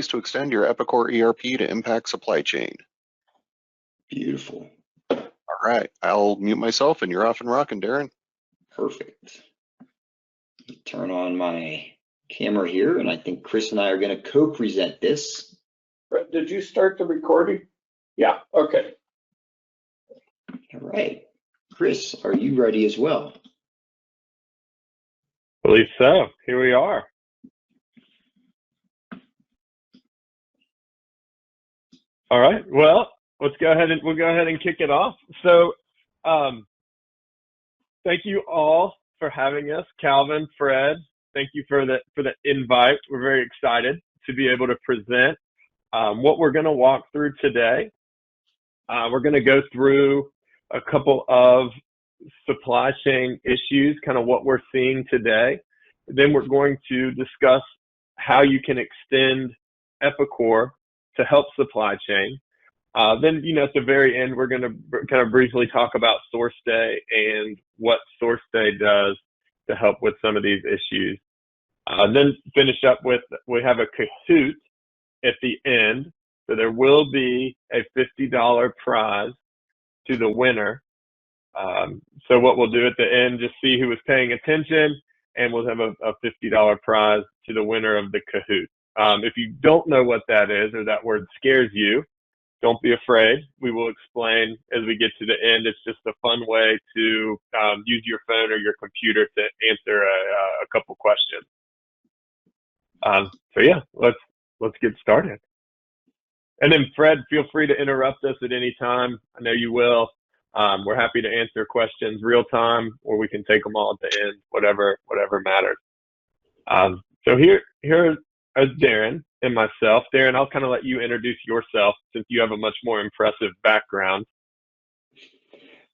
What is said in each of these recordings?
ways to extend your Epicor ERP to impact supply chain. Beautiful. All right, I'll mute myself and you're off and rocking, Daren. Perfect. Turn on my camera here, and I think Kris and I are going to co-present this. Brett, did you start the recording? Yeah, okay. All right. Kris, are you ready as well? I believe so. Here we are. All right. Well, we'll go ahead and kick it off. So, thank you all for having us. Calvin, Fred, thank you for the invite. We're very excited to be able to present what we're going to walk through today. We're going to go through a couple of supply chain issues, kind of what we're seeing today. Then we're going to discuss how you can extend Epicor to help supply chain. Then, at the very end, we're going to kind of briefly talk about SourceDay and what SourceDay does to help with some of these issues. Then finish up with, we have a Kahoot at the end. So there will be a $50 prize to the winner. So what we'll do at the end, just see who was paying attention, and we'll have a $50 prize to the winner of the Kahoot. If you don't know what that is, or that word scares you, don't be afraid. We will explain as we get to the end. It's just a fun way to use your phone or your computer to answer a couple questions. So yeah, let's get started. And then Fred, feel free to interrupt us at any time. I know you will. We're happy to answer questions real time, or we can take them all at the end, whatever matters. So here is Daren and myself. Daren, I'll kind of let you introduce yourself since you have a much more impressive background.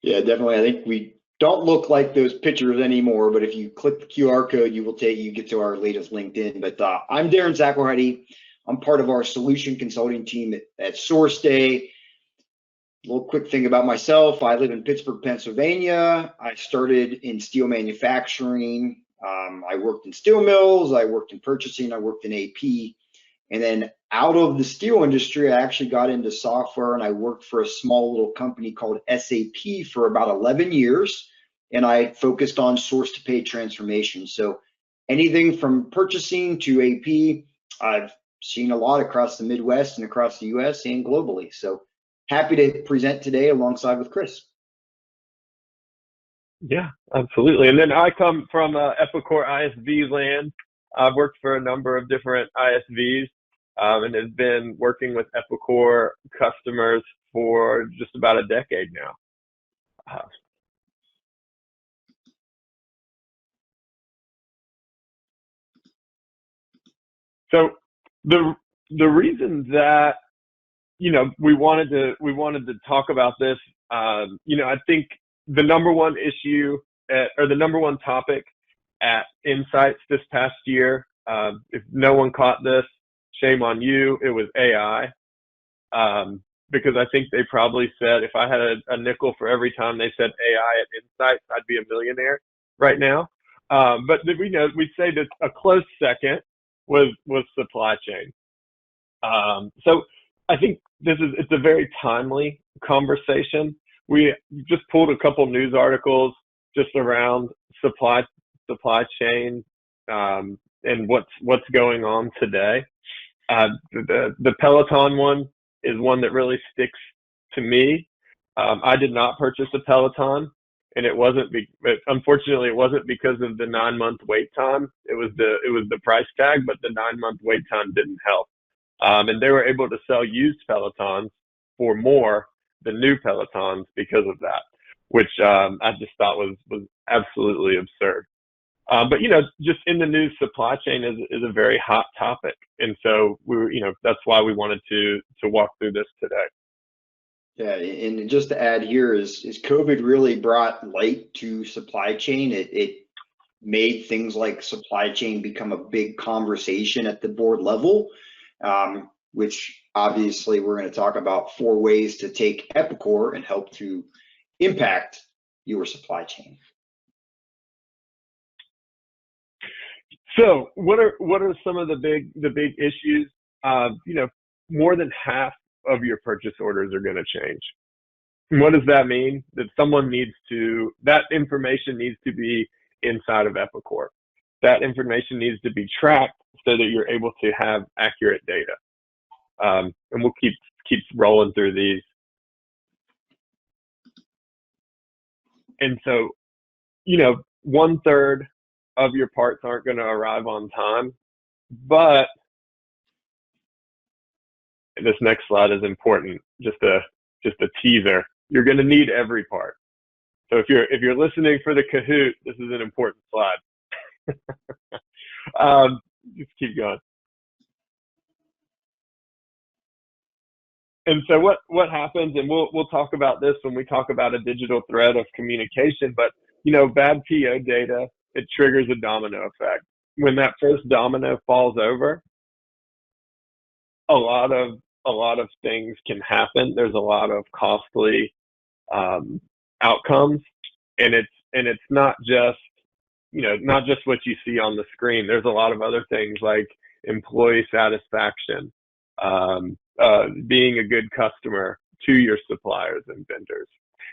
Yeah, definitely. I think we don't look like those pictures anymore, but if you click the QR code, you get to our latest LinkedIn. But I'm Daren Zakwarhady. I'm part of our solution consulting team at SourceDay. A little quick thing about myself. I live in Pittsburgh, Pennsylvania. I started in steel manufacturing. I worked in steel mills. I worked in purchasing. I worked in AP. And then out of the steel industry, I actually got into software, and I worked for a small little company called SAP for about 11 years. And I focused on source to pay transformation. So anything from purchasing to AP, I've seen a lot across the Midwest and across the US and globally. So happy to present today alongside with Kris. Yeah, absolutely. And then I come from Epicor ISV land. I've worked for a number of different ISVs and have been working with Epicor customers for just about a decade now. So the reason that we wanted to talk about this, I think the number one issue or the number one topic at Insights this past year, if no one caught this, shame on you, it was AI. Because I think they probably said if I had a nickel for every time they said AI at Insights, I'd be a millionaire right now. But we'd say that a close second was supply chain. So I think it's a very timely conversation. We just pulled a couple news articles just around supply chain and what's going on today. The Peloton one is one that really sticks to me. I did not purchase a Peloton, and unfortunately it wasn't because of the 9-month wait time. It was the price tag, but the 9-month wait time didn't help. And they were able to sell used Pelotons for more than new Pelotons because of that, which I just thought was absolutely absurd. But just in the news, supply chain is a very hot topic, and so that's why we wanted to walk through this today. Yeah, and just to add here is COVID really brought light to supply chain. It made things like supply chain become a big conversation at the board level, which obviously we're going to talk about 4 ways to take Epicor and help to impact your supply chain. So what are some of the big issues? more than half of your purchase orders are going to change. And what does that mean? That that information needs to be inside of Epicor. That information needs to be tracked so that you're able to have accurate data. And we'll keep rolling through these. And so, 1/3 of your parts aren't going to arrive on time, but this next slide is important. Just a teaser. You're going to need every part. So if you're listening for the Kahoot, this is an important slide. Just keep going. And so what happens, and we'll talk about this when we talk about a digital thread of communication, but bad PO data, it triggers a domino effect. When that first domino falls over, a lot of things can happen. There's a lot of costly outcomes, and it's not just what you see on the screen. There's a lot of other things like employee satisfaction, being a good customer to your suppliers and vendors.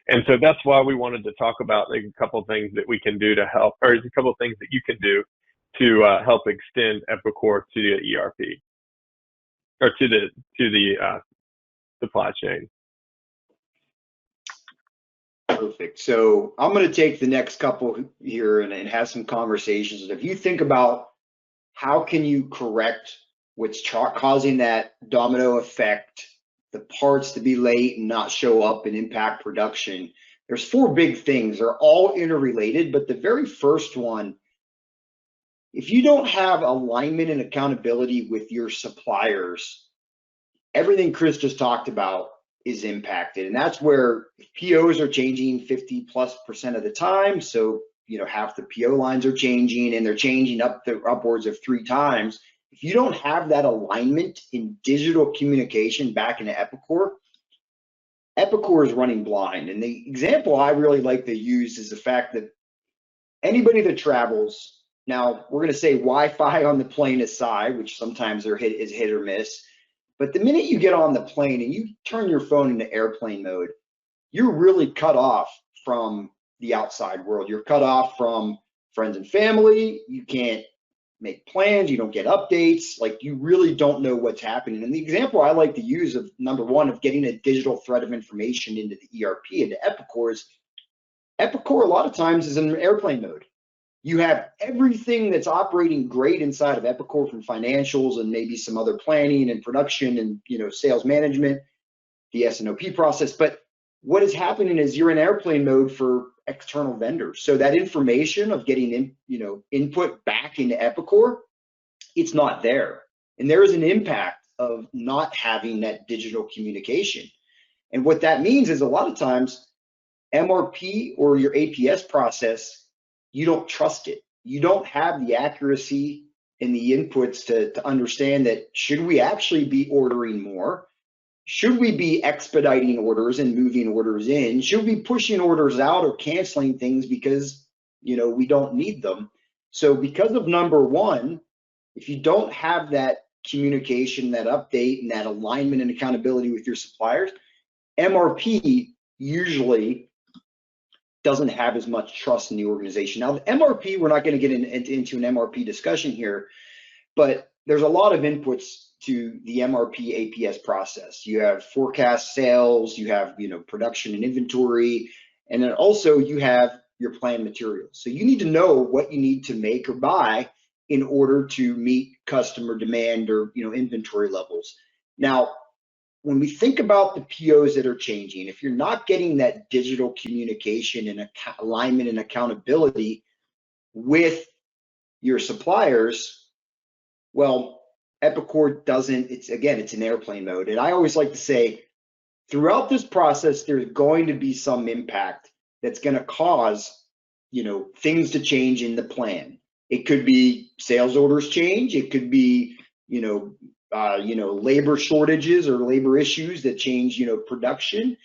And so that's why we wanted to talk about a couple of things that we can do to help, or a couple of things that you can do to help extend Epicor to the ERP or to the supply chain. Perfect. So I'm going to take the next couple here and have some conversations. If you think about how can you correct what's causing that domino effect, the parts to be late and not show up and impact production, there's 4 big things. They're all interrelated, but the very first one, if you don't have alignment and accountability with your suppliers, everything Kris just talked about is impacted. And that's where POs are changing 50+% of the time. So, half the PO lines are changing, and they're changing upwards of 3 times. If you don't have that alignment in digital communication back into Epicor is running blind. And the example I really like to use is the fact that anybody that travels, now we're going to say Wi-Fi on the plane aside, which sometimes is hit or miss, but the minute you get on the plane and you turn your phone into airplane mode, you're really cut off from the outside world. You're cut off from friends and family. You can't make plans. You don't get updates. Like, you really don't know what's happening. And the example I like to use of number one of getting a digital thread of information into the ERP, into Epicor, is Epicor a lot of times is in airplane mode. You have everything that's operating great inside of Epicor, from financials and maybe some other planning and production and sales management, the S&OP process. But what is happening is you're in airplane mode for external vendors. So that information of getting input back into Epicor, it's not there. And there is an impact of not having that digital communication. And what that means is a lot of times MRP or your APS process, you don't trust it. You don't have the accuracy in the inputs to understand that, should we actually be ordering more? Should we be expediting orders and moving orders in? Should we be pushing orders out or canceling things because we don't need them? So because of number one, if you don't have that communication, that update, and that alignment and accountability with your suppliers, MRP usually doesn't have as much trust in the organization. Now, the MRP, we're not going to get into an MRP discussion here, but there's a lot of inputs to the MRP APS process. You have forecast sales, you have production and inventory, and then also you have your planned materials. So you need to know what you need to make or buy in order to meet customer demand or inventory levels. Now, when we think about the POs that are changing, if you're not getting that digital communication and alignment and accountability with your suppliers, well, Epicor doesn't, it's in airplane mode. And I always like to say, throughout this process, there's going to be some impact that's going to cause, things to change in the plan. It could be sales orders change. It could be, labor shortages or labor issues that change, production.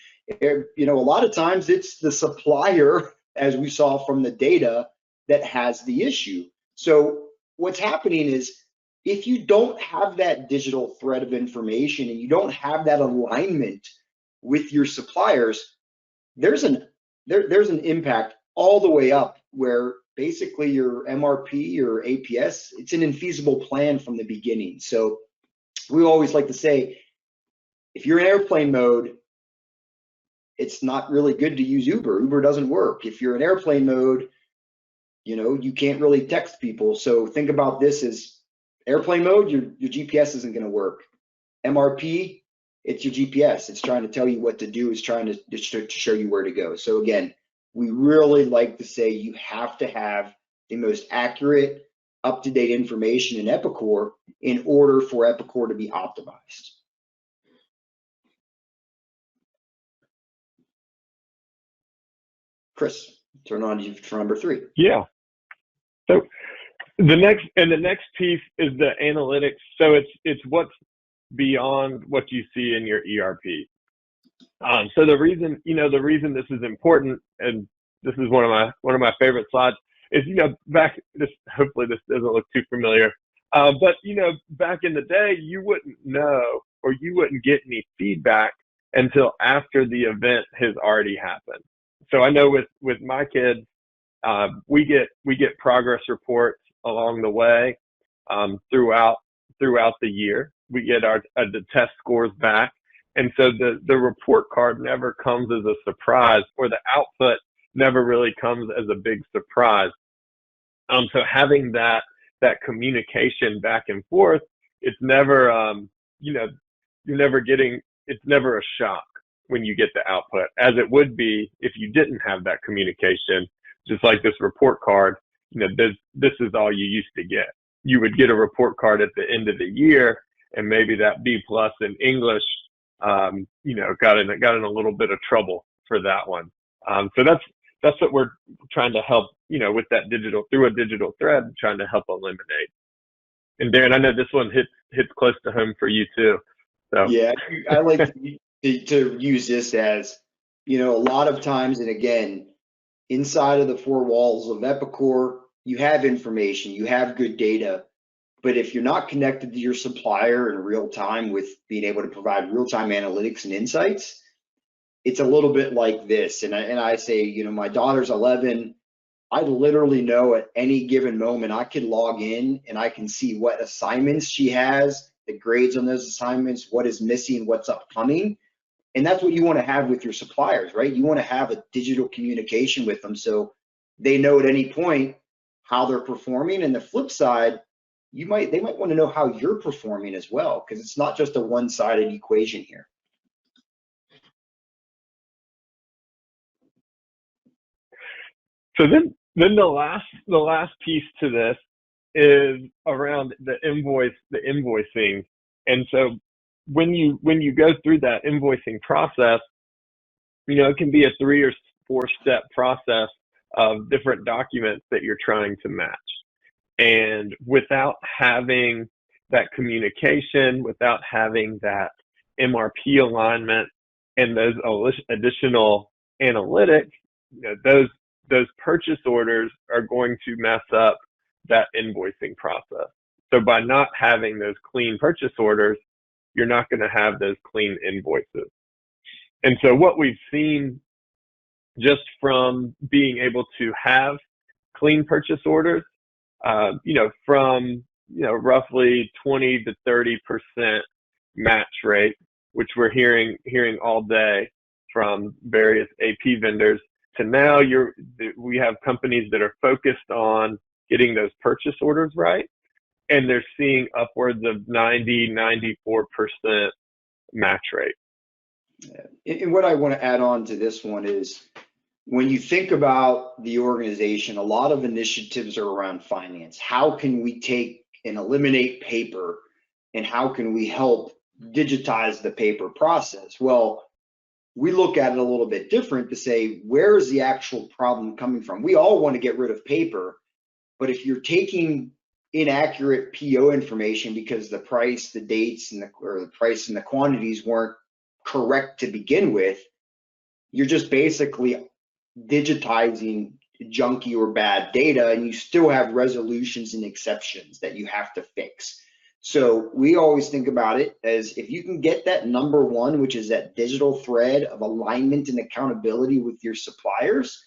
A lot of times it's the supplier, as we saw from the data, that has the issue. So what's happening is if you don't have that digital thread of information and you don't have that alignment with your suppliers, there's an impact all the way up where basically your MRP or APS, it's an infeasible plan from the beginning. So we always like to say, if you're in airplane mode, it's not really good to use Uber. Uber doesn't work. If you're in airplane mode, you can't really text people. So think about this as airplane mode, your GPS isn't going to work. MRP, it's your GPS. It's trying to tell you what to do. It's trying to show you where to go. So again, we really like to say you have to have the most accurate, up-to-date information in Epicor in order for Epicor to be optimized. Kris, turn on you for number 3. Yeah. So the next piece is the analytics. So it's what's beyond what you see in your ERP. So the reason this is important, and this is one of my favorite slides, is hopefully this doesn't look too familiar, but back in the day you wouldn't know, or you wouldn't get any feedback until after the event has already happened. So I know with my kids, we get progress reports along the way, throughout the year. We get the test scores back. And so the report card never comes as a surprise, or the output never really comes as a big surprise. So having that communication back and forth, it's never, it's never a shock when you get the output, as it would be if you didn't have that communication. Just like this report card, this is all you used to get. You would get a report card at the end of the year, and maybe that B+ in English, got in a little bit of trouble for that one. So that's what we're trying to help, with that through a digital thread, trying to help eliminate. And Daren, I know this one hits close to home for you too. So yeah, I like to use this as, a lot of times, and again, inside of the 4 walls of Epicor, you have information, you have good data, but if you're not connected to your supplier in real time with being able to provide real-time analytics and insights, it's a little bit like this. And I say, my daughter's 11. I literally know at any given moment I can log in and I can see what assignments she has, the grades on those assignments, what is missing, what's upcoming. And that's what you want to have with your suppliers, right? You want to have a digital communication with them so they know at any point how they're performing. And the flip side, they might want to know how you're performing as well, because it's not just a one-sided equation here. So then the last piece to this is around the invoicing. And so when you go through that invoicing process, it can be a 3 or 4 step process of different documents that you're trying to match. And without having that communication, without having that MRP alignment and those additional analytics, those purchase orders are going to mess up that invoicing process. So by not having those clean purchase orders, you're not going to have those clean invoices. And so what we've seen just from being able to have clean purchase orders, from roughly 20 to 30% match rate, which we're hearing all day from various AP vendors, to now we have companies that are focused on getting those purchase orders right, and they're seeing upwards of 90-94% match rate. And what I want to add on to this one is, when you think about the organization, a lot of initiatives are around finance. How can we take and eliminate paper, and how can we help digitize the paper process? Well, we look at it a little bit different to say, where is the actual problem coming from? We all want to get rid of paper, but if you're taking inaccurate PO information because the price, the dates, and the price and the quantities weren't correct to begin with, you're just basically digitizing junky or bad data, and you still have resolutions and exceptions that you have to fix. So we always think about it as if you can get that number one, which is that digital thread of alignment and accountability with your suppliers,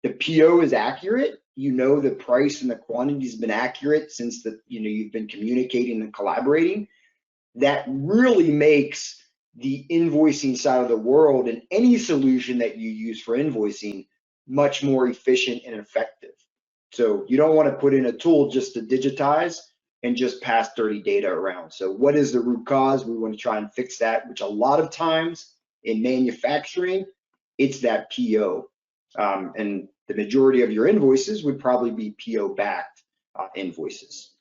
the PO is accurate. You know the price and the quantity has been accurate since you've been communicating and collaborating. That really makes the invoicing side of the world and any solution that you use for invoicing much more efficient and effective. So you don't want to put in a tool just to digitize and just pass dirty data around. So what is the root cause? We want to try and fix that, which a lot of times in manufacturing, it's that PO. And the majority of your invoices would probably be PO backed invoices.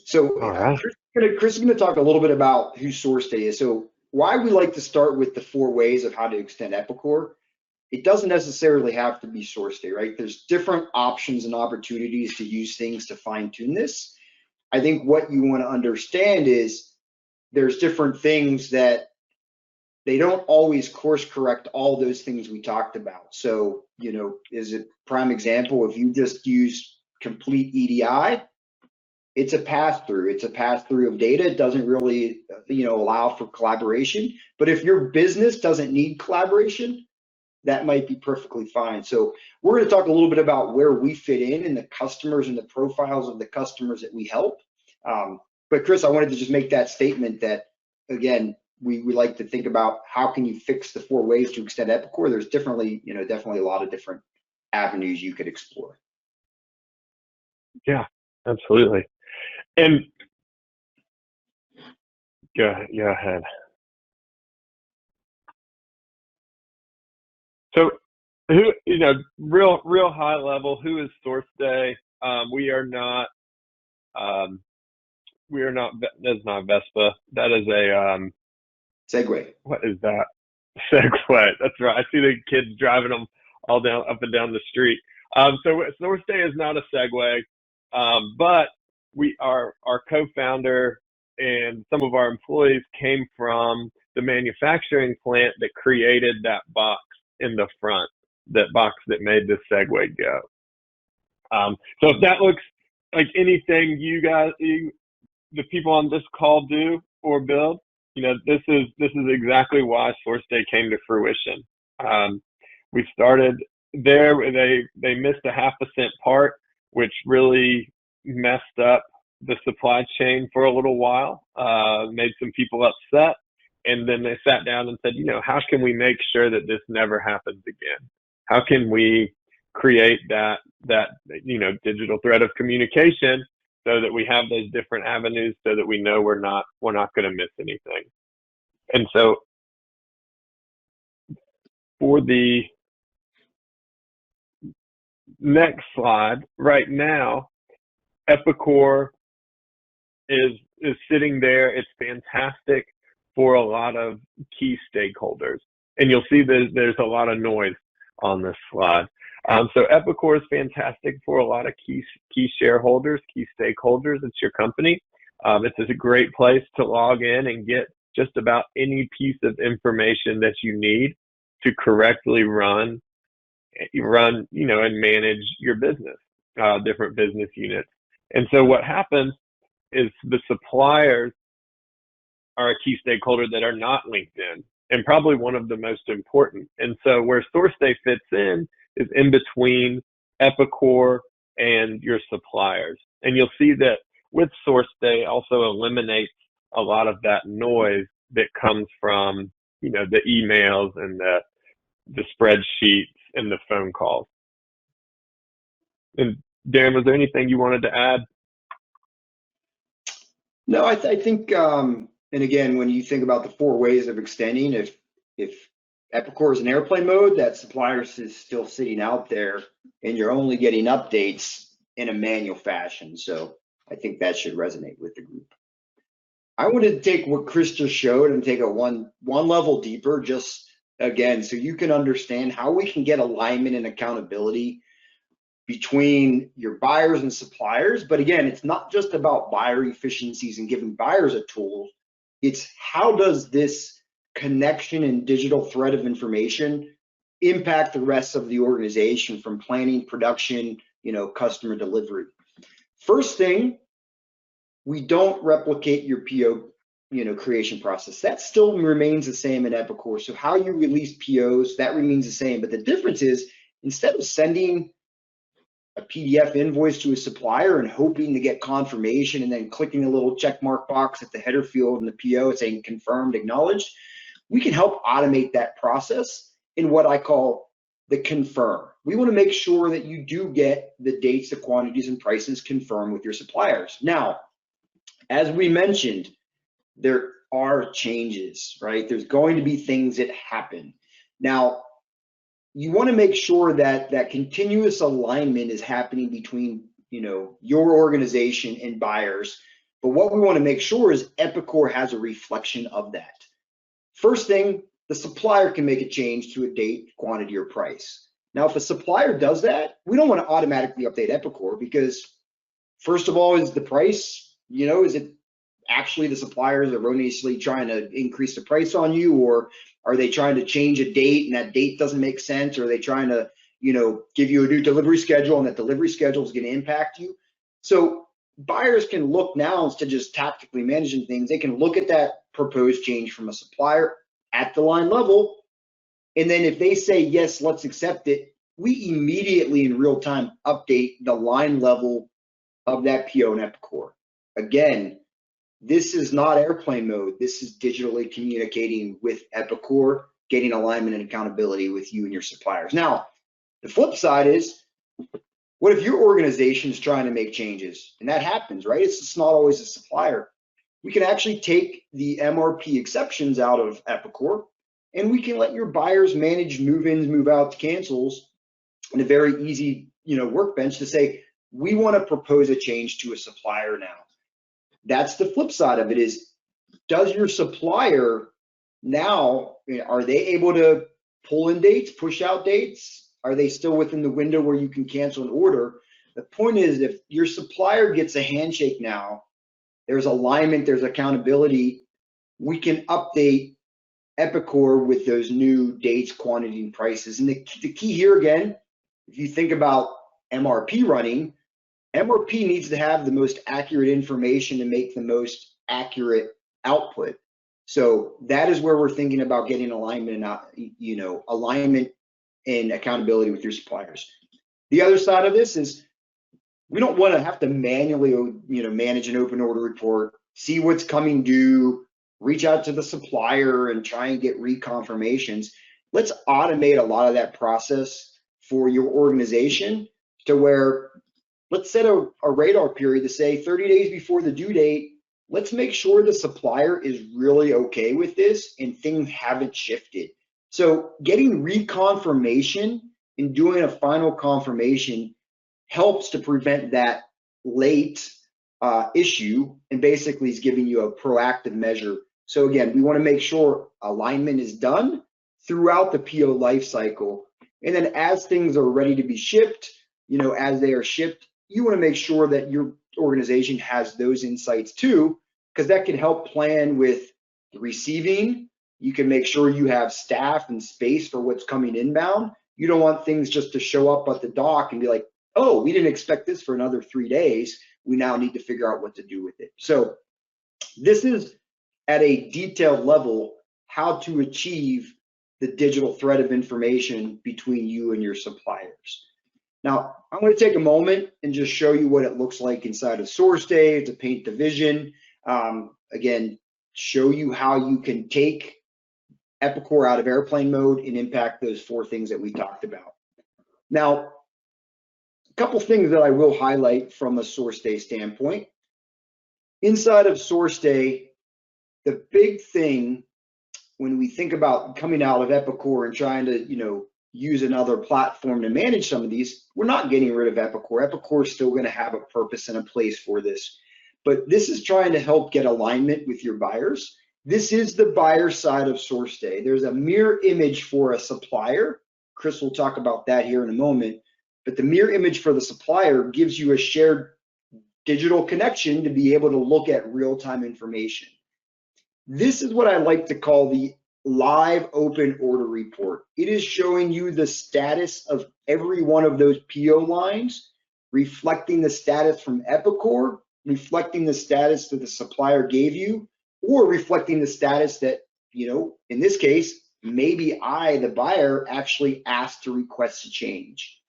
So All right. Kris is going to talk a little bit about who SourceDay is. So why we like to start with the 4 ways of how to extend Epicor. It doesn't necessarily have to be SourceDay, right? There's different options and opportunities to use things to fine tune this. I think what you want to understand is there's different things that they don't always course correct all those things we talked about. So, is a prime example, if you just use complete EDI, it's a pass-through. It's a pass-through of data. It doesn't really, allow for collaboration. But if your business doesn't need collaboration, that might be perfectly fine. So we're going to talk a little bit about where we fit in and the customers and the profiles of the customers that we help. But Kris, I wanted to just make that statement that, again, we like to think about how can you fix the 4 ways to extend Epicor. There's definitely a lot of different avenues you could explore. Yeah, absolutely. And go ahead. So who, real high level, who is SourceDay? We are not, that's not Vespa. That is a, Segway. What is that? Segway. That's right. I see the kids driving them all up and down the street. So SourceDay is not a Segway, but our co-founder and some of our employees came from the manufacturing plant that created that box in the front, that box that made the Segway go. So if that looks like anything you guys, the people on this call do or build, this is exactly why SourceDay came to fruition. We started there. They missed a 0.5% part, which really messed up the supply chain for a little while, made some people upset. And then they sat down and said, how can we make sure that this never happens again? How can we create that digital thread of communication so that we have those different avenues so that we know we're not going to miss anything? And so for the next slide, right now, Epicor is sitting there. It's fantastic for a lot of key stakeholders. And you'll see there's a lot of noise on this slide. So Epicor is fantastic for a lot of key shareholders, key stakeholders. It's your company. It's a great place to log in and get just about any piece of information that you need to correctly run, and manage your business, different business units. And so what happens is the suppliers are a key stakeholder that are not linked in, and probably one of the most important. And so where SourceDay fits in is in between Epicor and your suppliers. And you'll see that with SourceDay also eliminates a lot of that noise that comes from, the emails and the spreadsheets and the phone calls. And Daren, was there anything you wanted to add? No, I think, and again, when you think about the 4 ways of extending, if Epicor is in airplane mode, that Suppliers is still sitting out there and you're only getting updates in a manual fashion. So I think that should resonate with the group. I wanted to take what Kris just showed and take it one level deeper, just again, so you can understand how we can get alignment and accountability between your buyers and suppliers. But again, it's not just about buyer efficiencies and giving buyers a tool. It's how does this connection and digital thread of information impact the rest of the organization from planning, production, customer delivery. First thing, we don't replicate your PO, creation process. That still remains the same in Epicor. So how you release POs, that remains the same. But the difference is, instead of sending a PDF invoice to a supplier and hoping to get confirmation and then clicking a little check mark box at the header field in the PO saying confirmed, acknowledged, we can help automate that process in what I call the confirm. We want to make sure that you do get the dates, the quantities, and prices confirmed with your suppliers. Now, as we mentioned, there are changes, right? There's going to be things that happen. Now, you want to make sure that that continuous alignment is happening between, your organization and buyers. But what we want to make sure is Epicor has a reflection of that. First thing, the supplier can make a change to a date, quantity, or price. Now, if a supplier does that, we don't want to automatically update Epicor because, first of all, is the price, is it actually the suppliers erroneously trying to increase the price on you, or are they trying to change a date and that date doesn't make sense, or are they trying to, give you a new delivery schedule and that delivery schedule is going to impact you? So buyers can look now, instead of just tactically managing things, they can look at that proposed change from a supplier at the line level, and then if they say yes, let's accept it, we immediately in real time update the line level of that PO in Epicor. Again, this is not airplane mode. This is digitally communicating with Epicor, getting alignment and accountability with you and your suppliers. Now, the flip side is, what if your organization is trying to make changes? And that happens, right? It's just not always a supplier. We can actually take the MRP exceptions out of Epicor, and we can let your buyers manage move-ins, move-outs, cancels in a very easy, workbench to say, we want to propose a change to a supplier now. That's the flip side of it is, does your supplier now, are they able to pull in dates, push out dates? Are they still within the window where you can cancel an order? The point is, if your supplier gets a handshake now, there's alignment, there's accountability, we can update Epicor with those new dates, quantity, and prices. And the key here again, if you think about MRP running, MRP needs to have the most accurate information to make the most accurate output. So that is where we're thinking about getting alignment and alignment and accountability with your suppliers. The other side of this is, we don't want to have to manually, manage an open order report, see what's coming due, reach out to the supplier and try and get reconfirmations. Let's automate a lot of that process for your organization to where, let's set a radar period to say 30 days before the due date, let's make sure the supplier is really okay with this and things haven't shifted. So getting reconfirmation and doing a final confirmation helps to prevent that late issue, and basically is giving you a proactive measure. So again, we want to make sure alignment is done throughout the PO life cycle. And then as things are ready to be shipped, as they are shipped, you want to make sure that your organization has those insights too, because that can help plan with the receiving. You can make sure you have staff and space for what's coming inbound. You don't want things just to show up at the dock and be like, oh, we didn't expect this for another 3 days. We now need to figure out what to do with it. So this is at a detailed level how to achieve the digital thread of information between you and your suppliers. Now, I'm going to take a moment and just show you what it looks like inside of SourceDay to paint the vision. Again, show you how you can take Epicor out of airplane mode and impact those 4 things that we talked about. Now, a couple things that I will highlight from a SourceDay standpoint. Inside of SourceDay, the big thing when we think about coming out of Epicor and trying to, use another platform to manage some of these, we're not getting rid of Epicor. Epicor is still going to have a purpose and a place for this, but this is trying to help get alignment with your buyers. This is the buyer side of SourceDay. There's a mirror image for a supplier. Kris will talk about that here in a moment, but the mirror image for the supplier gives you a shared digital connection to be able to look at real-time information. This is what I like to call the live open order report. It is showing you the status of every one of those PO lines, reflecting the status from Epicor, reflecting the status that the supplier gave you, or reflecting the status that, you know, in this case, maybe I, the buyer, actually asked to request a change.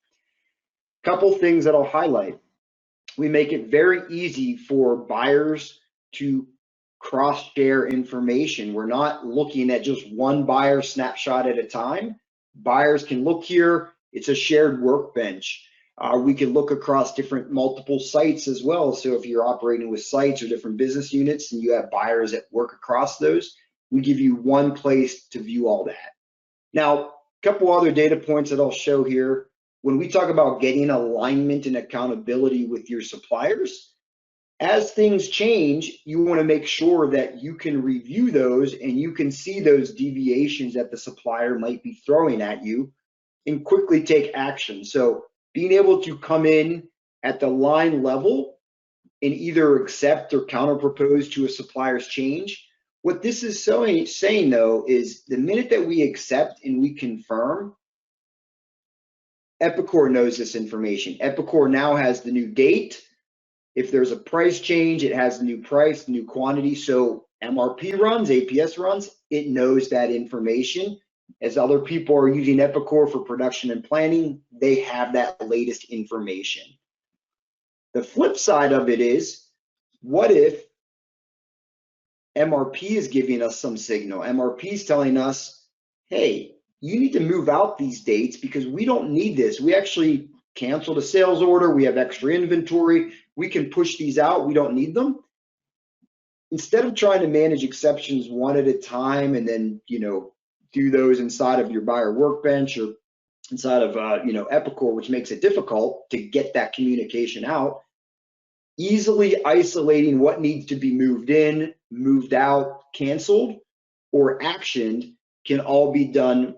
Couple things that I'll highlight. We make it very easy for buyers to cross-share information. We're not looking at just one buyer snapshot at a time. Buyers can look here. It's a shared workbench. We can look across different multiple sites as well. So if you're operating with sites or different business units and you have buyers that work across those, we give you one place to view all that. Now, a couple other data points that I'll show here. When we talk about getting alignment and accountability with your suppliers, as things change, you want to make sure that you can review those and you can see those deviations that the supplier might be throwing at you and quickly take action. So being able to come in at the line level and either accept or counter propose to a supplier's change. What this is saying though is the minute that we accept and we confirm, Epicor knows this information. Epicor now has the new date. If there's a price change, it has the new price, new quantity. So MRP runs, APS runs, it knows that information. As other people are using Epicor for production and planning, they have that latest information. The flip side of it is, what if MRP is giving us some signal? MRP is telling us, hey, you need to move out these dates because we don't need this. We actually canceled a sales order. We have extra inventory. We can push these out. We don't need them. Instead of trying to manage exceptions one at a time and then, you know, do those inside of your buyer workbench or inside of, Epicor, which makes it difficult to get that communication out, easily isolating what needs to be moved in, moved out, canceled, or actioned can all be done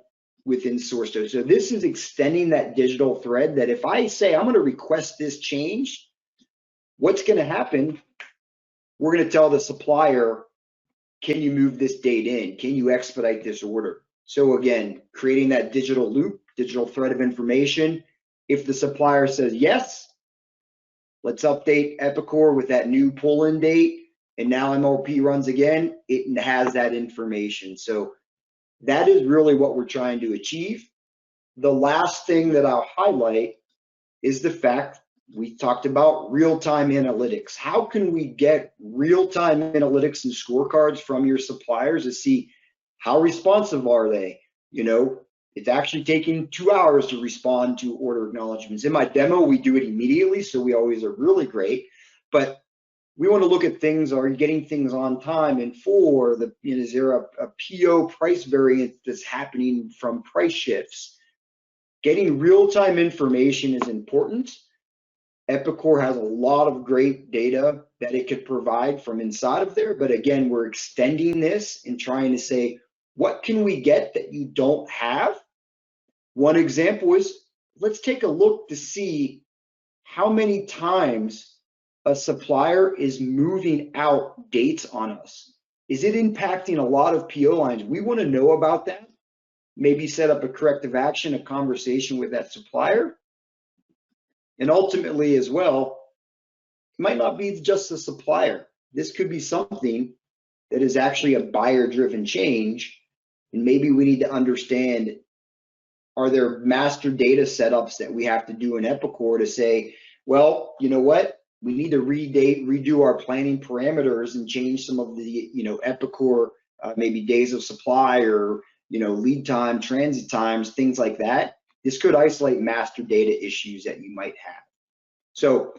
within SourceDay. So this is extending that digital thread that if I say I'm going to request this change, what's going to happen? We're going to tell the supplier, can you move this date in? Can you expedite this order? So again, creating that digital loop, digital thread of information. If the supplier says yes, let's update Epicor with that new pull-in date, and now MRP runs again, it has that information. So that is really what we're trying to achieve. The last thing that I'll highlight is the fact we talked about real-time analytics. How can we get real-time analytics and scorecards from your suppliers to see how responsive are they? You know, it's actually taking 2 hours to respond to order acknowledgements. In my demo, we do it immediately, so we always are really great. But we want to look at things, are you getting things on time? And is there a PO price variance that's happening from price shifts? Getting real-time information is important. Epicor has a lot of great data that it could provide from inside of there. But again, we're extending this and trying to say, what can we get that you don't have? One example is, let's take a look to see how many times a supplier is moving out dates on us. Is it impacting a lot of PO lines? We want to know about that. Maybe set up a corrective action, a conversation with that supplier. And ultimately as well, it might not be just the supplier. This could be something that is actually a buyer-driven change. And maybe we need to understand, are there master data setups that we have to do in Epicor to say, well, you know what? We need to redo our planning parameters and change some of the, Epicor, maybe days of supply or, lead time, transit times, things like that. This could isolate master data issues that you might have. So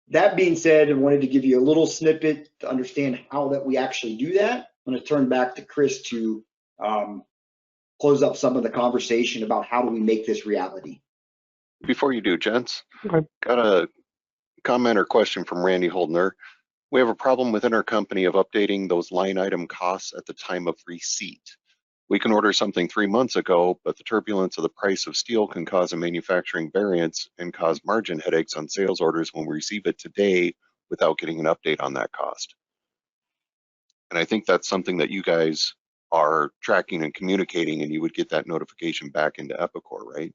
that being said, I wanted to give you a little snippet to understand how that we actually do that. I'm going to turn back to Kris to close up some of the conversation about how do we make this reality. Before you do, gents, Okay. got a comment or question from Randy Holdner. We have a problem within our company of updating those line item costs at the time of receipt. We can order something 3 months ago, but the turbulence of the price of steel can cause a manufacturing variance and cause margin headaches on sales orders when we receive it today without getting an update on that cost. And I think that's something that you guys are tracking and communicating, and you would get that notification back into Epicor, right?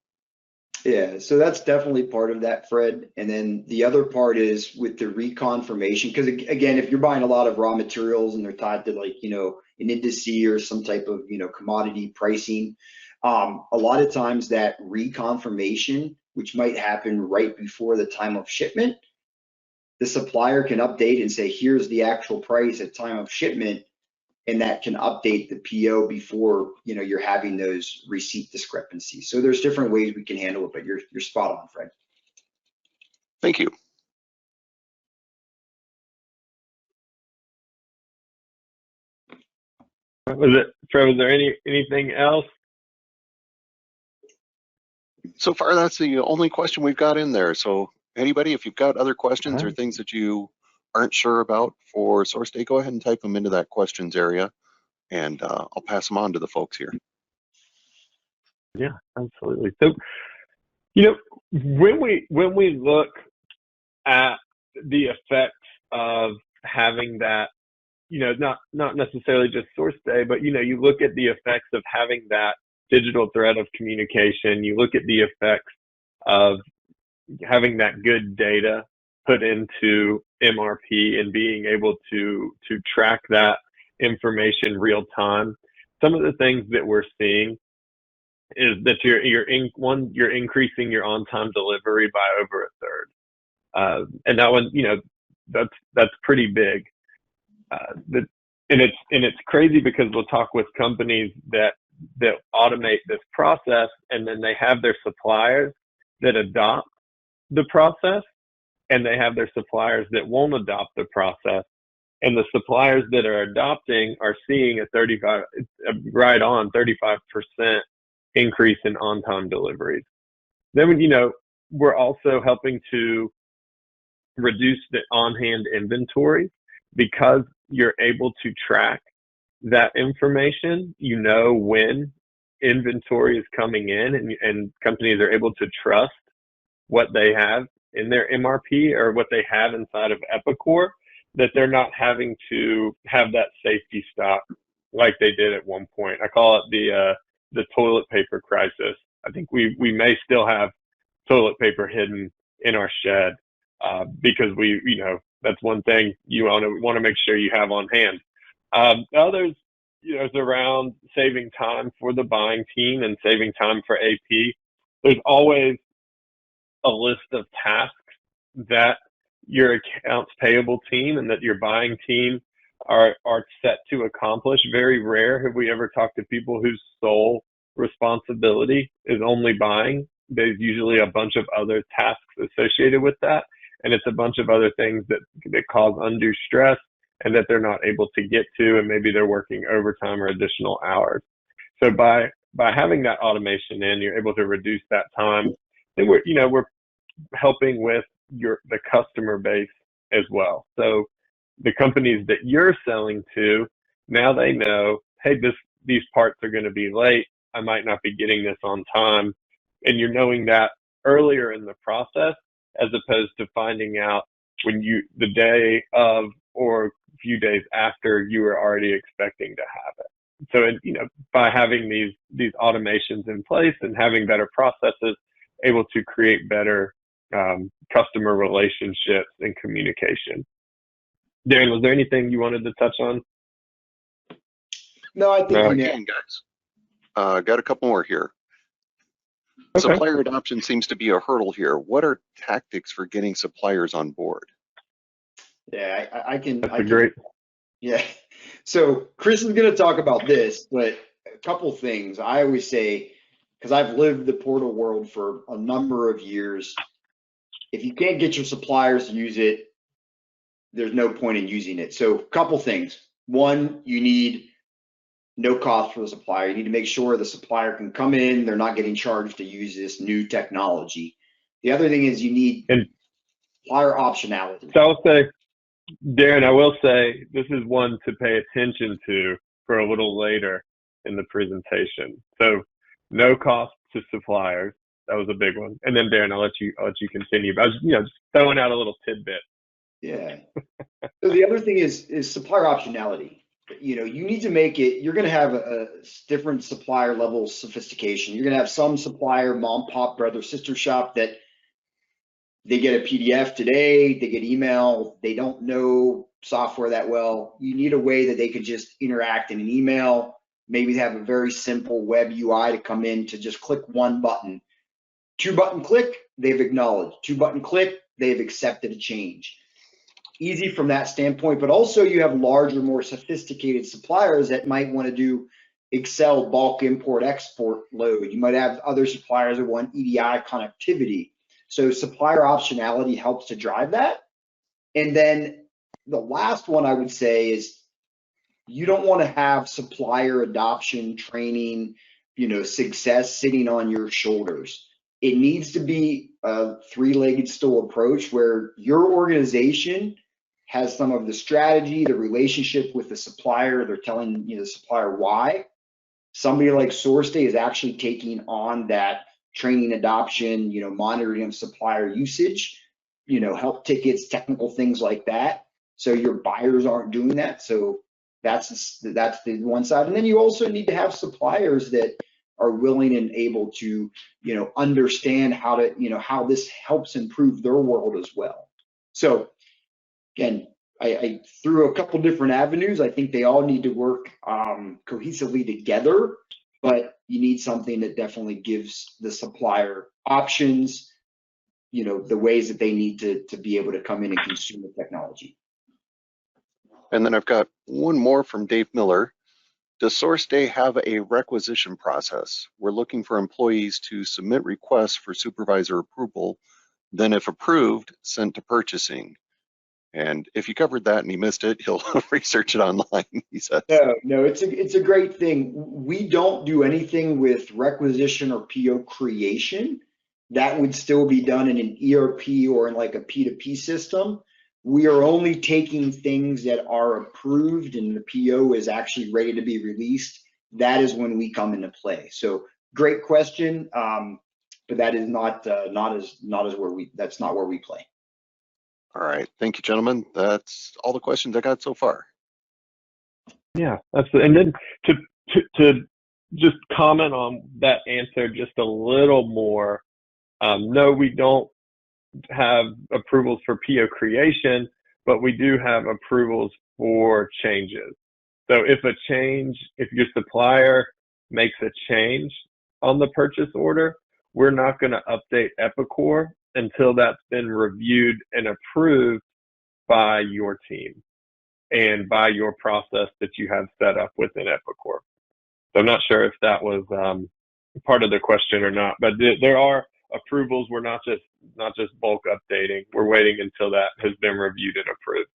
Yeah, so that's definitely part of that, Fred. And then the other part is with the reconfirmation, because again, if you're buying a lot of raw materials and they're tied to like, an indice or some type of, commodity pricing, a lot of times that reconfirmation, which might happen right before the time of shipment, the supplier can update and say, here's the actual price at time of shipment, and that can update the PO before you're having those receipt discrepancies. So there's different ways we can handle it, but you're spot on, Fred. Thank you. Fred, was there anything else? So far, that's the only question we've got in there. So anybody, if you've got other questions or Right. things that you aren't sure about for SourceDay, go ahead and type them into that questions area, and I'll pass them on to the folks here. Yeah, absolutely. So, when we look at the effects of having that, not necessarily just SourceDay, but you look at the effects of having that digital thread of communication. You look at the effects of having that good data put into MRP and being able to track that information real time. Some of the things that we're seeing is that you're increasing your on-time delivery by over a third, and that one, that's pretty big. And it's crazy because we'll talk with companies that automate this process, and then they have their suppliers that adopt the process, and they have their suppliers that won't adopt the process. And the suppliers that are adopting are seeing a 35% increase in on-time deliveries. Then, we're also helping to reduce the on-hand inventory because you're able to track that information. When inventory is coming in, and companies are able to trust what they have in their MRP or what they have inside of Epicor, that they're not having to have that safety stock like they did at one point. I call it the toilet paper crisis. I think we may still have toilet paper hidden in our shed because that's one thing you want to make sure you have on hand. Others, is around saving time for the buying team and saving time for AP. There's always a list of tasks that your accounts payable team and that your buying team are set to accomplish. Very rare have we ever talked to people whose sole responsibility is only buying. There's usually a bunch of other tasks associated with that, and it's a bunch of other things that cause undue stress and that they're not able to get to, and maybe they're working overtime or additional hours. So by having that automation in, you're able to reduce that time. And we're helping with the customer base as well. So the companies that you're selling to, now they know, hey, these parts are going to be late. I might not be getting this on time. And you're knowing that earlier in the process, as opposed to finding out when the day of or a few days after you were already expecting to have it. So, by having these automations in place and having better processes, able to create better customer relationships and communication. Daren, was there anything you wanted to touch on? No, I think Again, guys, got a couple more here. Okay. Supplier adoption seems to be a hurdle here. What are tactics for getting suppliers on board? Yeah, I can. Great. Yeah. So Kris is going to talk about this, but a couple things I always say, because I've lived the portal world for a number of years. If you can't get your suppliers to use it, there's no point in using it. So a couple things. One, you need no cost for the supplier. You need to make sure the supplier can come in, they're not getting charged to use this new technology. The other thing is you need supplier optionality. So I'll say, Daren, I will say this is one to pay attention to for a little later in the presentation. So no cost to suppliers. That was a big one. And then Daren, I'll let you continue. But I was just throwing out a little tidbit. Yeah. So the other thing is supplier optionality. you know, you need to make it, you're going to have a different supplier level sophistication. You're going to have some supplier, mom, pop, brother, sister shop that they get a PDF today, they get email, they don't know software that well. You need a way that they could just interact in an email. Maybe they have a very simple web UI to come in to just click one button. 2-button click, they've acknowledged. 2-button click, they've accepted a change. Easy from that standpoint, but also you have larger, more sophisticated suppliers that might want to do Excel bulk import export load. You might have other suppliers that want EDI connectivity. So supplier optionality helps to drive that. And then the last one I would say is you don't want to have supplier adoption training, you know, success sitting on your shoulders. It needs to be a three-legged stool approach where your organization has some of the strategy, the relationship with the supplier. They're telling the supplier why. Somebody like SourceDay is actually taking on that training adoption, monitoring of supplier usage, help tickets, technical things like that. So your buyers aren't doing that. So that's the one side. And then you also need to have suppliers that are willing and able to, understand how to, how this helps improve their world as well. So again, I threw a couple different avenues. I think they all need to work cohesively together, but you need something that definitely gives the supplier options, the ways that they need to be able to come in and consume the technology. And then I've got one more from Dave Miller. Does SourceDay have a requisition process? We're looking for employees to submit requests for supervisor approval, then if approved, sent to purchasing. And if you covered that and he missed it, he'll research it online, he says. No, it's a great thing. We don't do anything with requisition or PO creation. That would still be done in an ERP or in like a P2P system. We are only taking things that are approved and the PO is actually ready to be released. That is when we come into play. So great question, but that is not that's not where we play. All right, thank you, gentlemen. That's all the questions I got so far. Yeah, and then to just comment on that answer just a little more. No, we don't have approvals for PO creation, but we do have approvals for changes. So if your supplier makes a change on the purchase order, we're not going to update Epicor until that's been reviewed and approved by your team and by your process that you have set up within Epicor. So I'm not sure if that was part of the question or not, but there are approvals. We're not just bulk updating. We're waiting until that has been reviewed and approved.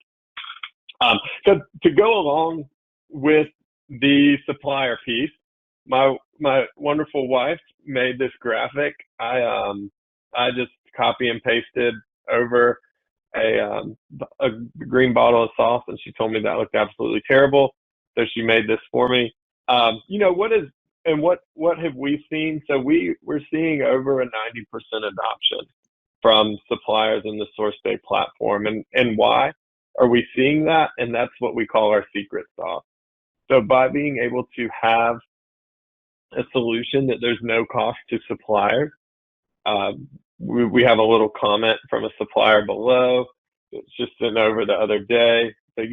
So to go along with the supplier piece, my wonderful wife made this graphic. I just copy and pasted over a green bottle of sauce, and she told me that looked absolutely terrible. So she made this for me. What have we seen? So we're seeing over a 90% adoption from suppliers in the SourceDay platform. And why are we seeing that? And that's what we call our secret sauce. So by being able to have a solution that there's no cost to suppliers, we have a little comment from a supplier below. It's just sent over the other day. So,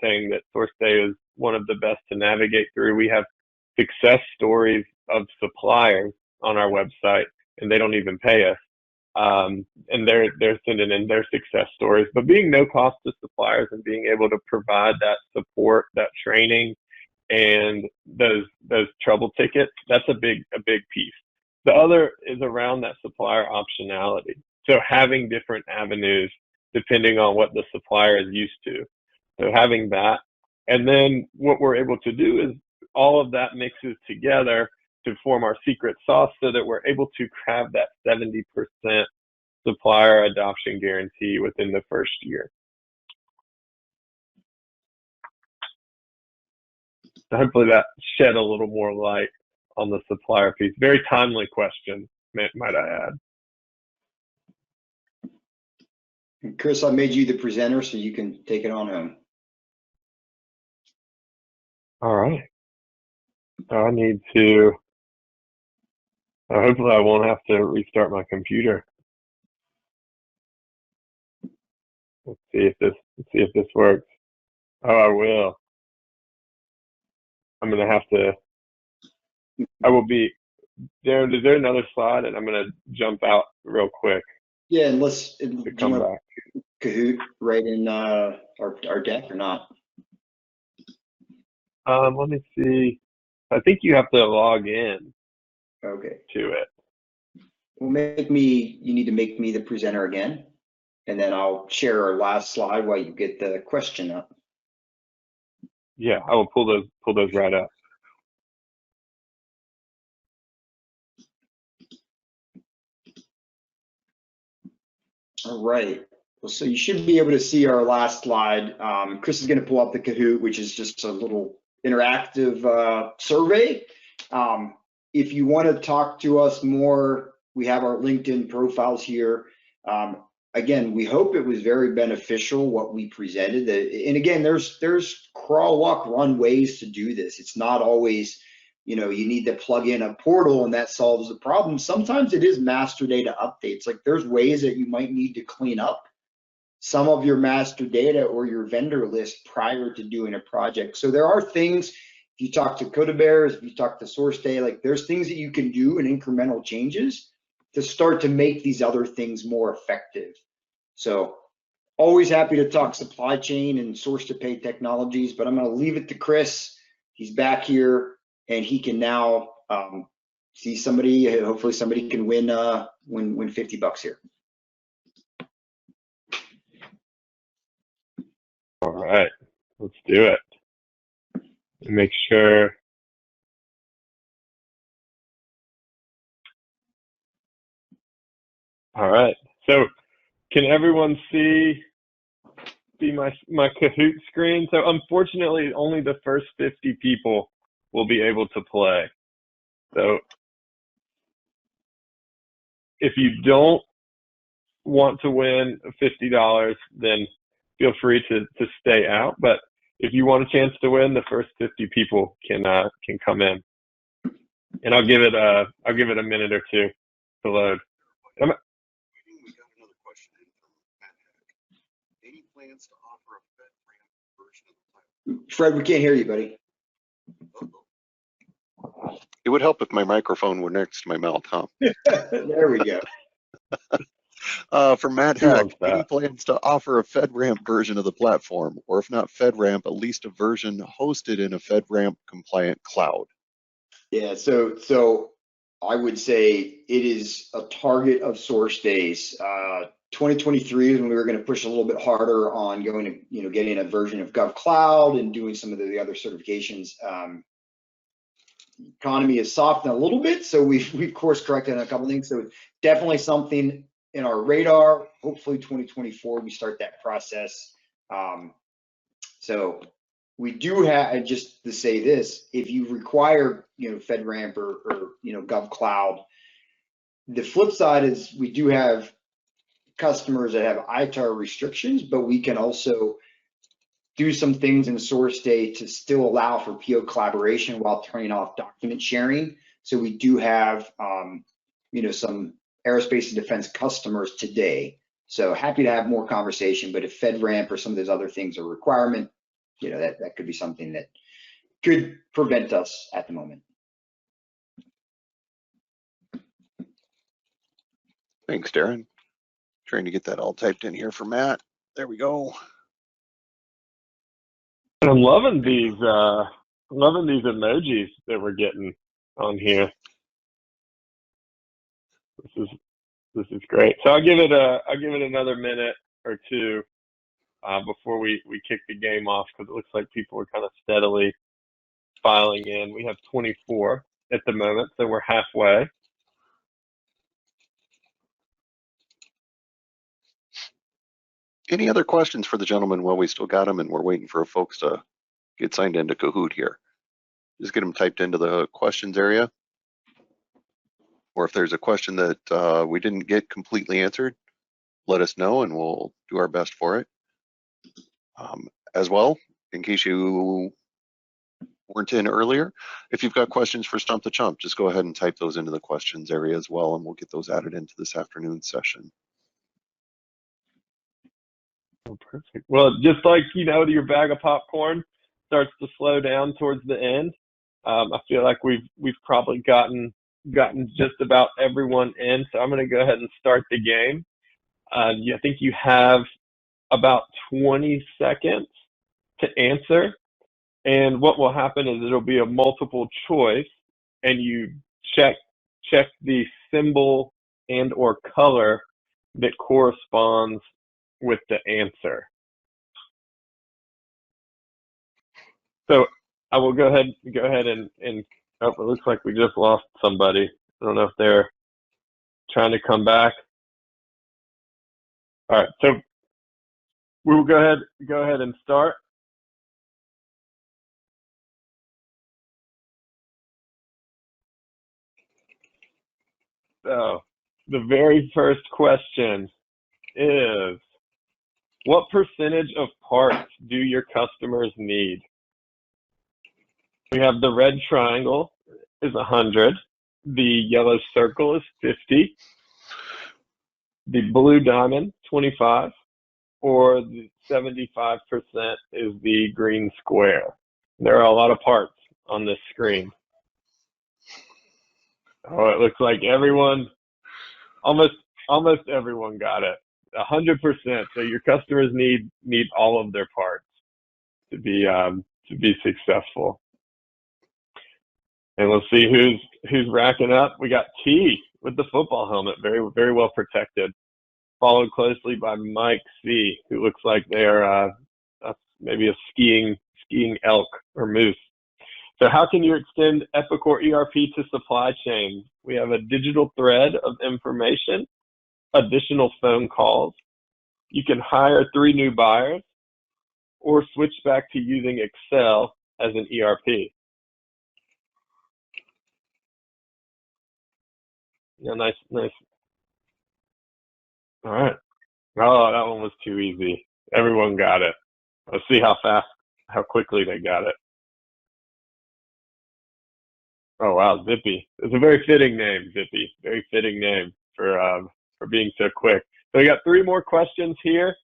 saying that SourceDay is one of the best to navigate through. We have success stories of suppliers on our website, and they don't even pay us. And they're sending in their success stories. But being no cost to suppliers and being able to provide that support, that training, and those trouble tickets, that's a big piece. The other is around that supplier optionality. So having different avenues depending on what the supplier is used to. So having that, and then what we're able to do is all of that mixes together to form our secret sauce so that we're able to have that 70% supplier adoption guarantee within the first year. So hopefully that shed a little more light on the supplier piece. Very timely question, might I add. Kris, I made you the presenter so you can take it on home. All right. So I need to, hopefully I won't have to restart my computer. Let's see if this works. Oh, I will. I'm going to have to, I will be, Darren, is there another slide? And I'm going to jump out real quick Yeah, unless, do to you come want back. Kahoot right in our deck or not? Let me see. I think you have to log in Okay. to it. Well, you need to make me the presenter again, and then I'll share our last slide while you get the question up. Yeah, I will pull those right up. All right. Well, so you should be able to see our last slide. Kris is going to pull up the Kahoot, which is just a little interactive survey. If you want to talk to us more, we have our LinkedIn profiles here. Again, we hope it was very beneficial what we presented. And again, there's crawl, walk, run ways to do this. It's not always, you need to plug in a portal and that solves the problem. Sometimes it is master data updates. Like there's ways that you might need to clean up some of your master data or your vendor list prior to doing a project. So there are things, if you talk to Codabears, if you talk to SourceDay, like there's things that you can do in incremental changes to start to make these other things more effective. So always happy to talk supply chain and source to pay technologies, but I'm going to leave it to Kris. He's back here and he can now see somebody, hopefully somebody can win $50 here. All right, let's do it. Make sure. All right. So, can everyone see my Kahoot screen? So, unfortunately, only the first 50 people will be able to play. So, if you don't want to win $50, then feel free to stay out. But if you want a chance to win, the first 50 people can come in, and I'll give it a minute or two to load. We got another question in from Matt Heck. Any plans to offer a FedRAMP version of the platform? Fred, we can't hear you, buddy. It would help if my microphone were next to my mouth, huh? There we go. From Matt Who Heck, wants that? any plans to offer a FedRAMP version of the platform, or if not FedRAMP, at least a version hosted in a FedRAMP compliant cloud? Yeah, so I would say it is a target of SourceDay's. 2023 is when we were going to push a little bit harder on going to, getting a version of GovCloud and doing some of the other certifications. Economy has softened a little bit, so we've course corrected on a couple of things. So definitely something in our radar. Hopefully 2024 we start that process. So we do have, just to say this, if you require FedRAMP or GovCloud, the flip side is we do have customers that have ITAR restrictions, but we can also do some things in SourceDay to still allow for PO collaboration while turning off document sharing. So we do have some aerospace and defense customers today. So happy to have more conversation, but if FedRAMP or some of those other things are a requirement, that could be something that could prevent us at the moment. Thanks, Daren. Trying to get that all typed in here for Matt. There we go. I'm loving these emojis that we're getting on here. This is great. So I'll give it another minute or two before we kick the game off, because it looks like people are kind of steadily filing in. We have 24 at the moment, so we're halfway. Any other questions for the gentleman while we still got them and we're waiting for folks to get signed into Kahoot here? Just get them typed into the questions area. Or if there's a question that we didn't get completely answered, let us know and we'll do our best for it. As well, in case you weren't in earlier. If you've got questions for Stump the Chump, just go ahead and type those into the questions area as well, and we'll get those added into this afternoon session. Oh, perfect. Well, just like, you know, your bag of popcorn starts to slow down towards the end, I feel like we've probably gotten just about everyone in. So I'm going to go ahead and start the game. I think you have about 20 seconds to answer. And what will happen is it'll be a multiple choice, and you check the symbol and or color that corresponds with the answer. So I will go ahead and oh, it looks like we just lost somebody. I don't know if they're trying to come back. All right, so we will go ahead and start. So the very first question is, what percentage of parts do your customers need? We have the red triangle is 100, the yellow circle is 50, the blue diamond 25, or the 75% is the green square. There are a lot of parts on this screen. Oh, it looks like everyone, almost everyone got it. 100%. So your customers need all of their parts to be successful. And we'll see who's racking up. We got T with the football helmet, very well protected, followed closely by Mike C, who looks like they're maybe a skiing elk or moose. So how can you extend Epicor ERP to supply chain? We have a digital thread of information, additional phone calls. You can hire 3 new buyers, or switch back to using Excel as an ERP. Yeah, nice. All right. Oh, that one was too easy. Everyone got it. Let's see how quickly they got it. Oh wow, Zippy. It's a very fitting name, Zippy. Very fitting name for being so quick. So we got 3 more questions here.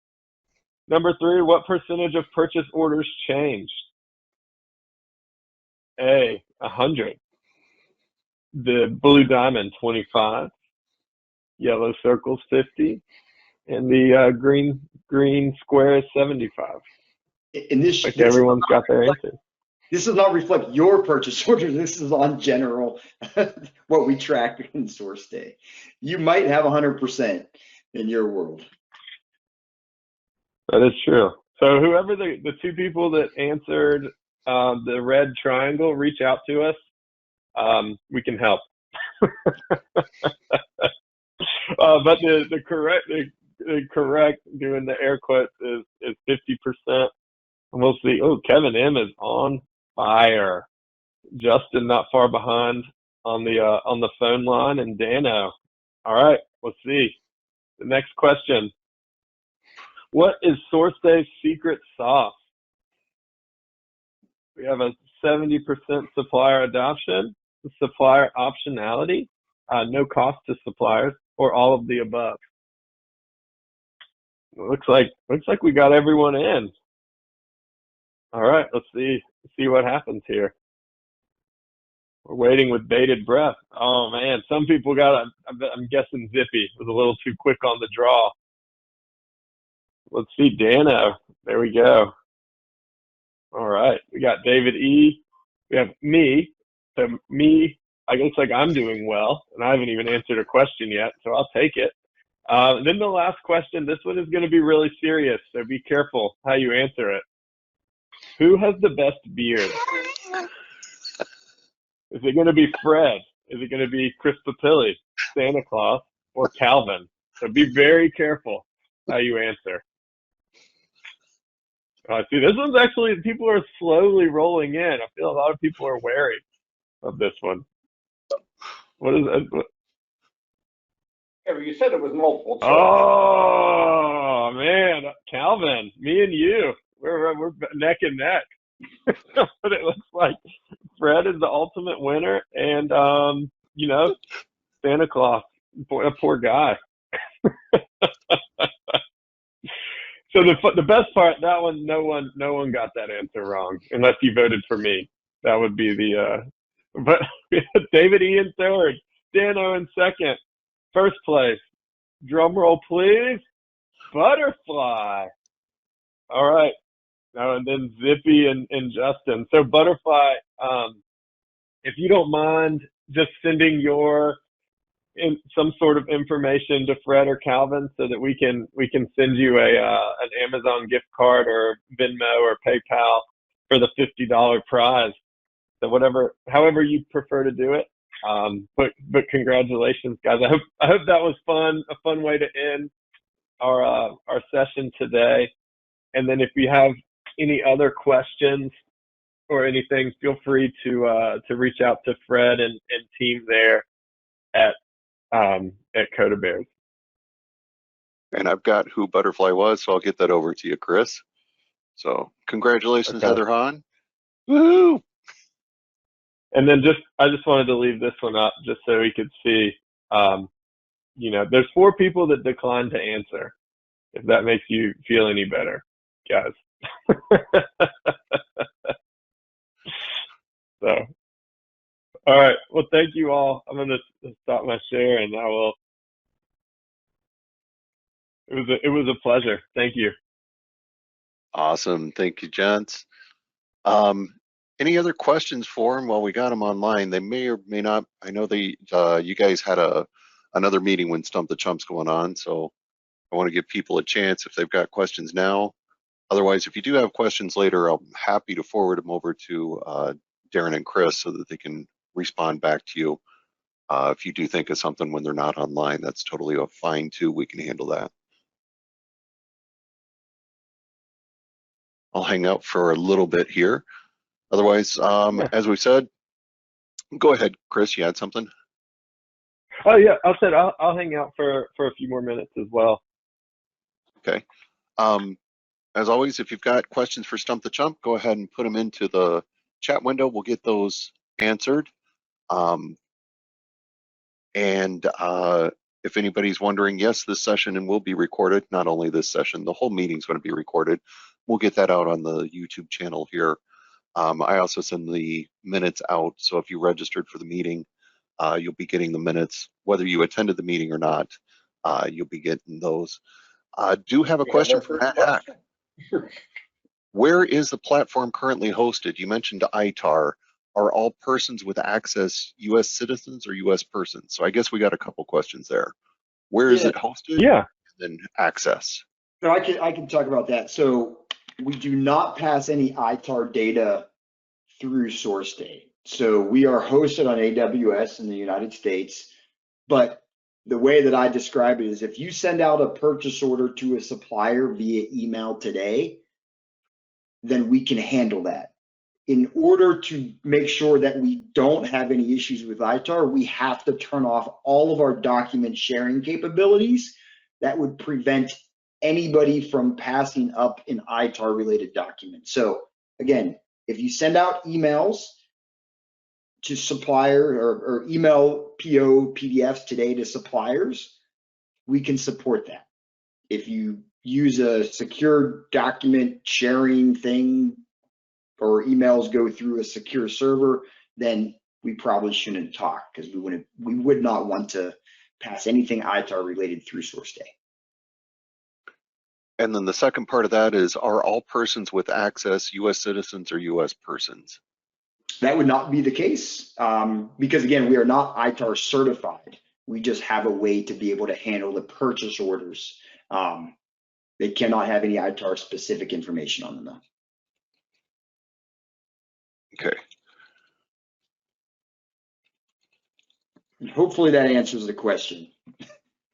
Number 3, what percentage of purchase orders changed? A, 100. The blue diamond, 25. Yellow circle's 50. And the green square is 75. And this, like everyone's got their answer. This does not reflect your purchase order. This is on general, what we track in SourceDay. You might have 100% in your world. That is true. So whoever the 2 people that answered the red triangle, reach out to us. We can help. But the correct doing the air quotes is 50%. And we'll see. Oh, Kevin M is on fire. Justin not far behind on the phone line, and Dano. All right, let's see. The next question. What is SourceDay's secret sauce? We have a 70% supplier adoption, supplier optionality, no cost to suppliers, or all of the above. It looks like we got everyone in. All right, let's see what happens here. We're waiting with bated breath. Oh man, some people got, I'm guessing Zippy was a little too quick on the draw. Let's see, Dano. There we go. All right, we got David E. We have me. So me, I looks like I'm doing well, and I haven't even answered a question yet, so I'll take it. Then the last question, this one is going to be really serious, so be careful how you answer it. Who has the best beard? Is it going to be Fred? Is it going to be Chris Papilli, Santa Claus, or Calvin? So be very careful how you answer. See, this one's actually, people are slowly rolling in. I feel a lot of people are wary of this one. What is that? Yeah, but you said it was multiple choice. Oh man, Calvin, me and you, we're neck and neck. but it looks like Fred is the ultimate winner, and you know, Santa Claus, a poor guy. So the best part, that one, no one got that answer wrong, unless you voted for me. That would be the. But David E in third, Dan O in second, first place. Drum roll, please. Butterfly. All right. Now and then Zippy and Justin. So Butterfly, if you don't mind just sending some sort of information to Fred or Calvin so that we can send you an Amazon gift card or Venmo or PayPal for the $50 prize. So however you prefer to do it. But congratulations, guys. I hope that was fun, a fun way to end our session today. And then if you have any other questions or anything, feel free to reach out to Fred and team there at Coda Bears. And I've got who Butterfly was, so I'll get that over to you, Kris. So congratulations, Okay. Heather Hahn. Woohoo! And then I just wanted to leave this one up just so we could see, there's 4 people that declined to answer, if that makes you feel any better, guys. So, all right. Well, thank you all. I'm going to stop my share, and I will. It was a pleasure. Thank you. Awesome. Thank you, gents. Any other questions for them while we got them online? They may or may not. I know you guys had another meeting when Stump the Chump's going on, so I want to give people a chance if they've got questions now. Otherwise, if you do have questions later, I'm happy to forward them over to Daren and Kris so that they can respond back to you. If you do think of something when they're not online, that's totally fine too. We can handle that. I'll hang out for a little bit here. Otherwise, as we said, go ahead, Kris. You had something? Oh yeah, I'll hang out for a few more minutes as well. Okay. As always, if you've got questions for Stump the Chump, go ahead and put them into the chat window. We'll get those answered. If anybody's wondering, yes, this session will be recorded. Not only this session, the whole meeting's going to be recorded. We'll get that out on the YouTube channel here. I also send the minutes out, so if you registered for the meeting, you'll be getting the minutes. Whether you attended the meeting or not, you'll be getting those. I do have a question from Matt Hack. Where is the platform currently hosted? You mentioned ITAR. Are all persons with access U.S. citizens or U.S. persons? So I guess we got a couple questions there. Where is it hosted? Yeah. And then access. No, I can talk about that. So we do not pass any ITAR data through SourceDay. So we are hosted on AWS in the United States, but the way that I describe it is if you send out a purchase order to a supplier via email today, then we can handle that. In order to make sure that we don't have any issues with ITAR, we have to turn off all of our document sharing capabilities that would prevent anybody from passing up an ITAR related document. So again, if you send out emails to supplier or email PO PDFs today to suppliers, we can support that. If you use a secure document sharing thing or emails go through a secure server, then we probably shouldn't talk because we would not want to pass anything ITAR related through SourceDay. And then the second part of that is, are all persons with access U.S. citizens or U.S. persons? That would not be the case because again, we are not ITAR certified. We just have a way to be able to handle the purchase orders. They cannot have any ITAR specific information on them though. Okay. Hopefully that answers the question.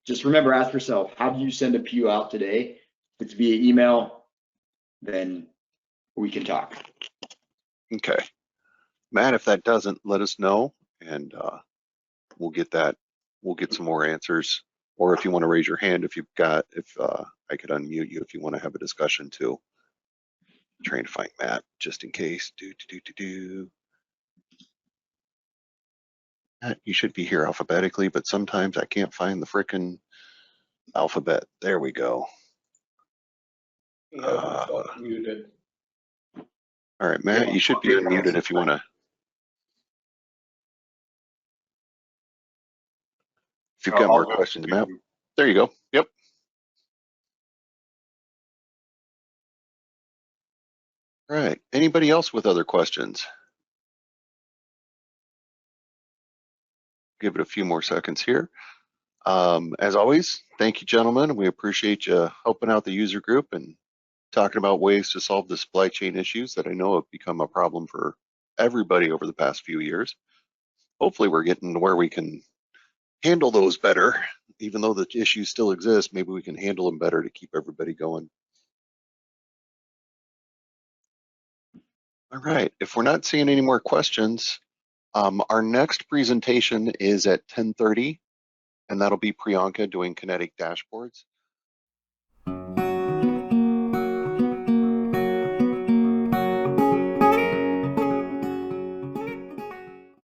Just remember, ask yourself, how do you send a PO out today? If it's via email, then we can talk. Okay. Matt, if that doesn't, let us know and we'll get that. We'll get some more answers. Or if you want to raise your hand, if I could unmute you if you want to have a discussion too. Trying to find Matt just in case. Matt, you should be here alphabetically, but sometimes I can't find the frickin' alphabet. There we go. He has himself muted. All right, Matt, you should be unmuted if you want to. If you've got more questions, Matt. There you go. Yep. All right. Anybody else with other questions? Give it a few more seconds here. As always, thank you, gentlemen. We appreciate you helping out the user group and talking about ways to solve the supply chain issues that I know have become a problem for everybody over the past few years. Hopefully we're getting to where we can handle those better. Even though the issues still exist, maybe we can handle them better to keep everybody going. All right, if we're not seeing any more questions, our next presentation is at 10:30, and that'll be Priyanka doing kinetic dashboards.